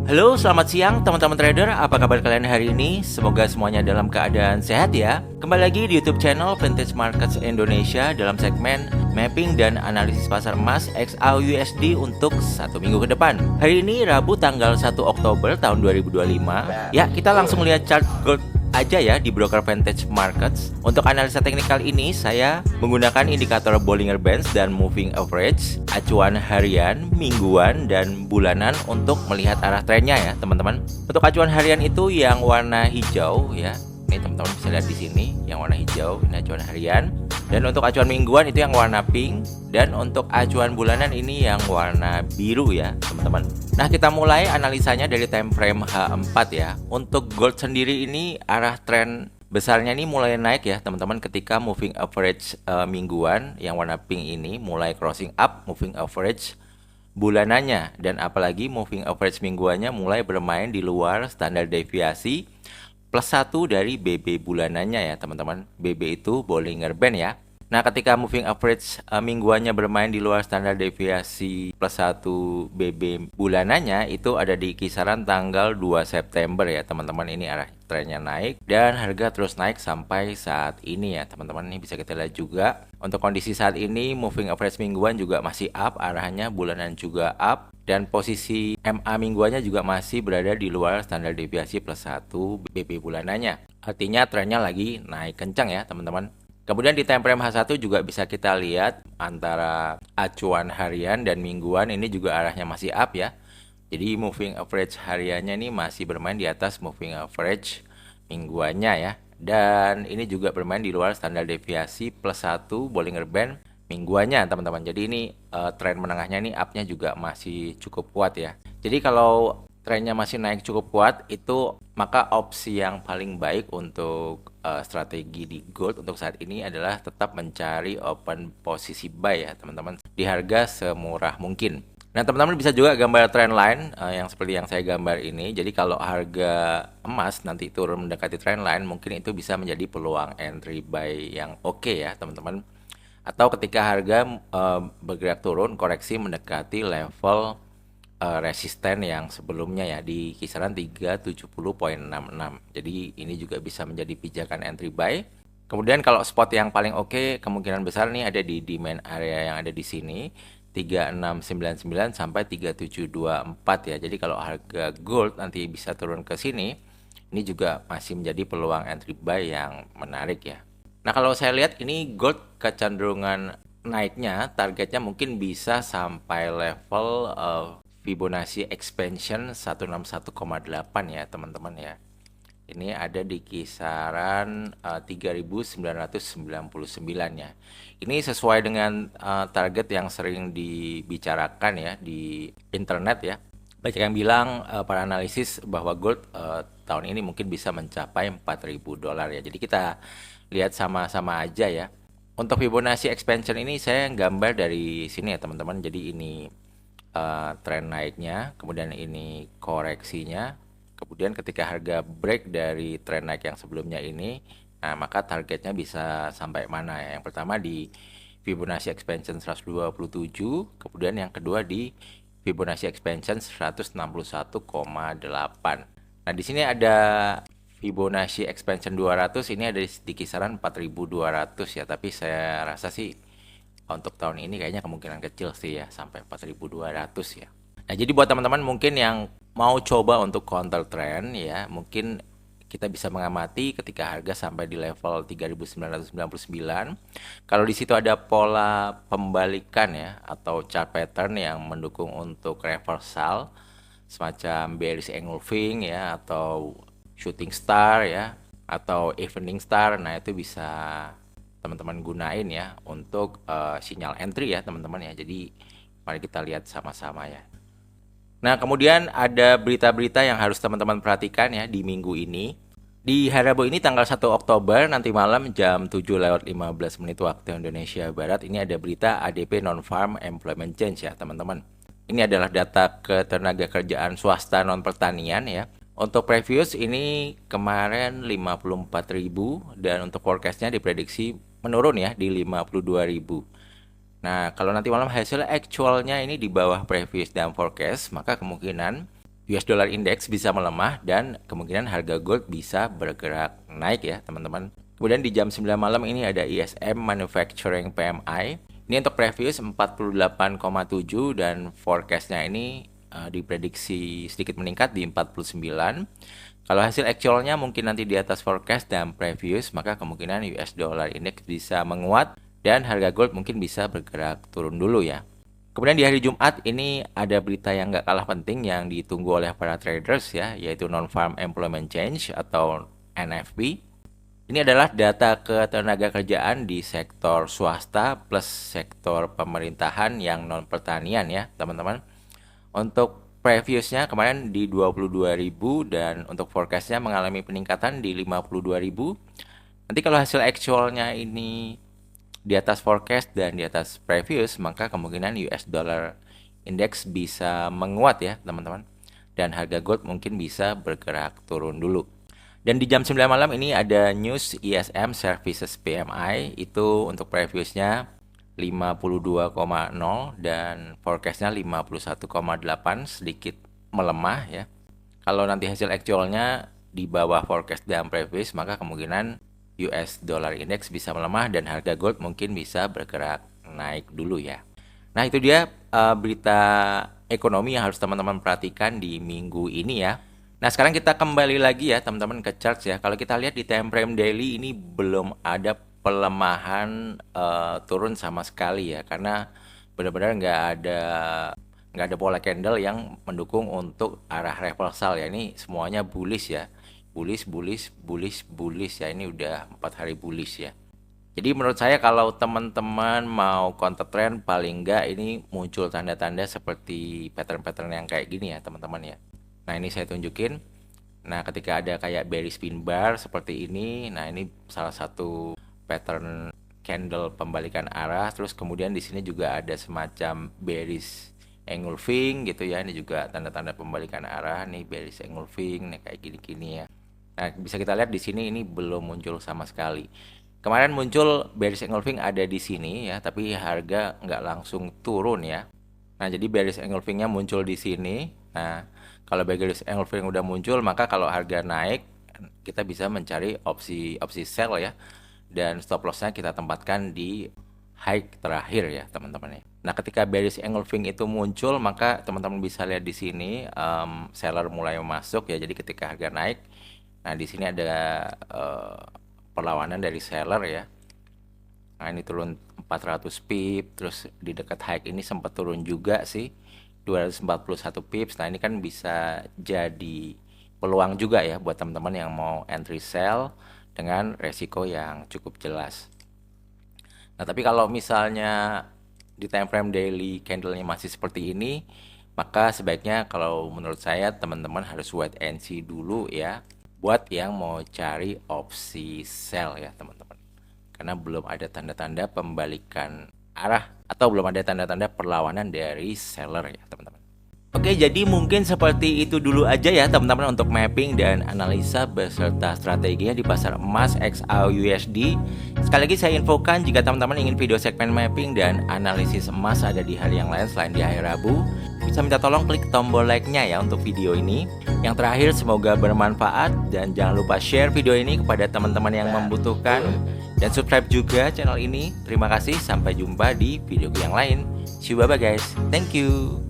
Halo, selamat siang teman-teman trader. Apa kabar kalian hari ini? Semoga semuanya dalam keadaan sehat ya. Kembali lagi di YouTube channel Vintage Markets Indonesia dalam segmen mapping dan analisis pasar emas XAUUSD untuk satu minggu ke depan. Hari ini Rabu tanggal 1 Oktober tahun 2025. Ya, kita langsung lihat chart gold aja ya di broker Vintage Markets. Untuk analisa teknikal ini saya menggunakan indikator Bollinger Bands dan moving average, acuan harian, mingguan, dan bulanan untuk melihat arah trennya ya teman-teman. Untuk acuan harian itu yang warna hijau ya. Ini teman-teman bisa lihat di sini yang warna hijau, ini acuan harian. Dan untuk acuan mingguan itu yang warna pink, dan untuk acuan bulanan ini yang warna biru ya teman-teman. Nah, kita mulai analisanya dari time frame H4 ya. Untuk gold sendiri ini arah tren besarnya ini mulai naik ya teman-teman ketika moving average mingguan yang warna pink ini mulai crossing up moving average bulanannya, dan apalagi moving average mingguannya mulai bermain di luar standar deviasi +1 dari BB bulanannya ya teman-teman. BB itu Bollinger Band ya. Nah, ketika moving average mingguannya bermain di luar standar deviasi +1 BB bulanannya itu ada di kisaran tanggal 2 September ya teman-teman. Ini arah trennya naik dan harga terus naik sampai saat ini ya teman-teman. Ini bisa kita lihat juga. Untuk kondisi saat ini moving average mingguan juga masih up arahnya, bulanan juga up, dan posisi MA mingguannya juga masih berada di luar standar deviasi +1 BB bulanannya. Artinya trennya lagi naik kencang ya teman-teman. Kemudian di time frame H1 juga bisa kita lihat antara acuan harian dan mingguan ini juga arahnya masih up ya. Jadi moving average hariannya ini masih bermain di atas moving average mingguannya ya. Dan ini juga bermain di luar standar deviasi +1 Bollinger Band mingguannya teman-teman. Jadi ini tren menengahnya ini up-nya juga masih cukup kuat ya. Jadi kalau trennya masih naik cukup kuat itu, maka opsi yang paling baik untuk strategi di gold untuk saat ini adalah tetap mencari open posisi buy ya teman-teman di harga semurah mungkin. Nah, teman-teman bisa juga gambar trend line yang seperti yang saya gambar ini. Jadi kalau harga emas nanti turun mendekati trend line, mungkin itu bisa menjadi peluang entry buy yang oke ya teman-teman. Atau ketika harga bergerak turun koreksi mendekati level resisten yang sebelumnya ya di kisaran 370.66. Jadi ini juga bisa menjadi pijakan entry buy. Kemudian kalau spot yang paling oke kemungkinan besar nih ada di demand area yang ada di sini 3699 sampai 3724 ya. Jadi kalau harga gold nanti bisa turun ke sini, ini juga masih menjadi peluang entry buy yang menarik ya. Nah, kalau saya lihat ini gold kecenderungan naiknya targetnya mungkin bisa sampai level Fibonacci expansion 161,8 ya teman-teman ya. Ini ada di kisaran 3999 ya. Ini sesuai dengan target yang sering dibicarakan ya di internet ya. Banyak yang bilang para analisis bahwa gold tahun ini mungkin bisa mencapai $4.000 ya. Jadi kita lihat sama-sama aja ya. Untuk Fibonacci expansion ini saya gambar dari sini ya teman-teman. Jadi ini tren naiknya, kemudian ini koreksinya, kemudian ketika harga break dari tren naik yang sebelumnya ini, nah maka targetnya bisa sampai mana ya. Yang pertama di Fibonacci expansion 127, kemudian yang kedua di Fibonacci expansion 161,8. Nah, di sini ada Fibonacci expansion 200, ini ada di kisaran 4200 ya, tapi saya rasa sih untuk tahun ini kayaknya kemungkinan kecil sih ya sampai 4200 ya. Nah, jadi buat teman-teman mungkin yang mau coba untuk counter trend ya, mungkin kita bisa mengamati ketika harga sampai di level 3999. Kalau di situ ada pola pembalikan ya atau chart pattern yang mendukung untuk reversal semacam bearish engulfing ya atau shooting star ya atau evening star, nah itu bisa teman-teman gunain ya untuk sinyal entry ya teman-teman ya. Jadi mari kita lihat sama-sama ya. Nah, kemudian ada berita-berita yang harus teman-teman perhatikan ya di minggu ini. Di hari Rabu ini tanggal 1 Oktober nanti malam jam 7:15 waktu Indonesia Barat ini ada berita ADP non-farm employment change ya teman-teman. Ini adalah data ketenaga kerjaan swasta non pertanian ya. Untuk previous ini kemarin 54.000 dan untuk forecastnya diprediksi menurun ya di 52.000. Nah, kalau nanti malam hasil actualnya ini di bawah previous dan forecast, maka kemungkinan US dollar index bisa melemah dan kemungkinan harga gold bisa bergerak naik ya teman-teman. Kemudian di jam 9 malam ini ada ISM Manufacturing PMI. Ini untuk previous 48,7 dan forecastnya ini diprediksi sedikit meningkat di 49. Kalau hasil actualnya mungkin nanti di atas forecast dan previous, maka kemungkinan US dollar index bisa menguat dan harga gold mungkin bisa bergerak turun dulu ya. Kemudian di hari Jumat ini ada berita yang nggak kalah penting yang ditunggu oleh para traders ya, yaitu Non-Farm Employment Change atau NFP. Ini adalah data ketenaga kerjaan di sektor swasta plus sektor pemerintahan yang non pertanian ya teman-teman. Untuk previousnya kemarin di 22.000 dan untuk forecastnya mengalami peningkatan di 52.000. Nanti kalau hasil actualnya ini di atas forecast dan di atas previous, maka kemungkinan US dollar index bisa menguat ya teman-teman. Dan harga gold mungkin bisa bergerak turun dulu. Dan di jam 9 malam ini ada news ISM Services PMI, itu untuk previousnya 52,0 dan forecastnya 51,8, sedikit melemah ya. Kalau nanti hasil actualnya di bawah forecast dan previous, maka kemungkinan US dollar index bisa melemah dan harga gold mungkin bisa bergerak naik dulu ya. Nah itu dia berita ekonomi yang harus teman-teman perhatikan di minggu ini ya. Nah sekarang kita kembali lagi ya teman-teman ke charts ya. Kalau kita lihat di time frame daily ini belum ada pelemahan turun sama sekali ya. Karena benar-benar nggak ada pola candle yang mendukung untuk arah reversal ya. Ini semuanya bullish ya. Bullish ya, ini udah 4 hari bullish ya. Jadi menurut saya kalau teman-teman mau counter trend, paling enggak ini muncul tanda-tanda seperti pattern-pattern yang kayak gini ya teman-teman ya. Nah ini saya tunjukin. Nah ketika ada kayak bearish pin bar seperti ini, nah ini salah satu pattern candle pembalikan arah. Terus kemudian di sini juga ada semacam bearish engulfing gitu ya. Ini juga tanda-tanda pembalikan arah nih, bearish engulfing nih kayak gini-gini ya. Nah, bisa kita lihat di sini ini belum muncul sama sekali. Kemarin muncul bearish engulfing ada di sini ya, tapi harga nggak langsung turun ya. Nah, jadi bearish engulfingnya muncul di sini. Nah, kalau bearish engulfing udah muncul, maka kalau harga naik, kita bisa mencari opsi sell ya. Dan stop lossnya kita tempatkan di high terakhir ya, teman-teman ya. Nah, ketika bearish engulfing itu muncul, maka teman-teman bisa lihat di sini seller mulai masuk ya. Jadi ketika harga naik, nah, di sini ada perlawanan dari seller ya. Nah, ini turun 400 pip, terus di dekat high ini sempat turun juga sih 241 pips. Nah, ini kan bisa jadi peluang juga ya buat teman-teman yang mau entry sell dengan resiko yang cukup jelas. Nah, tapi kalau misalnya di time frame daily candle-nya masih seperti ini, maka sebaiknya kalau menurut saya teman-teman harus wait and see dulu ya. Buat yang mau cari opsi sell ya teman-teman, karena belum ada tanda-tanda pembalikan arah atau belum ada tanda-tanda perlawanan dari seller ya teman-teman. Oke, jadi mungkin seperti itu dulu aja ya teman-teman untuk mapping dan analisa beserta strateginya di pasar emas XAUUSD. Sekali lagi saya infokan, jika teman-teman ingin video segmen mapping dan analisis emas ada di hari yang lain selain di hari Rabu, bisa minta tolong klik tombol like-nya ya untuk video ini. Yang terakhir, semoga bermanfaat dan jangan lupa share video ini kepada teman-teman yang membutuhkan dan subscribe juga channel ini. Terima kasih, sampai jumpa di video yang lain. See you, bye bye guys. Thank you.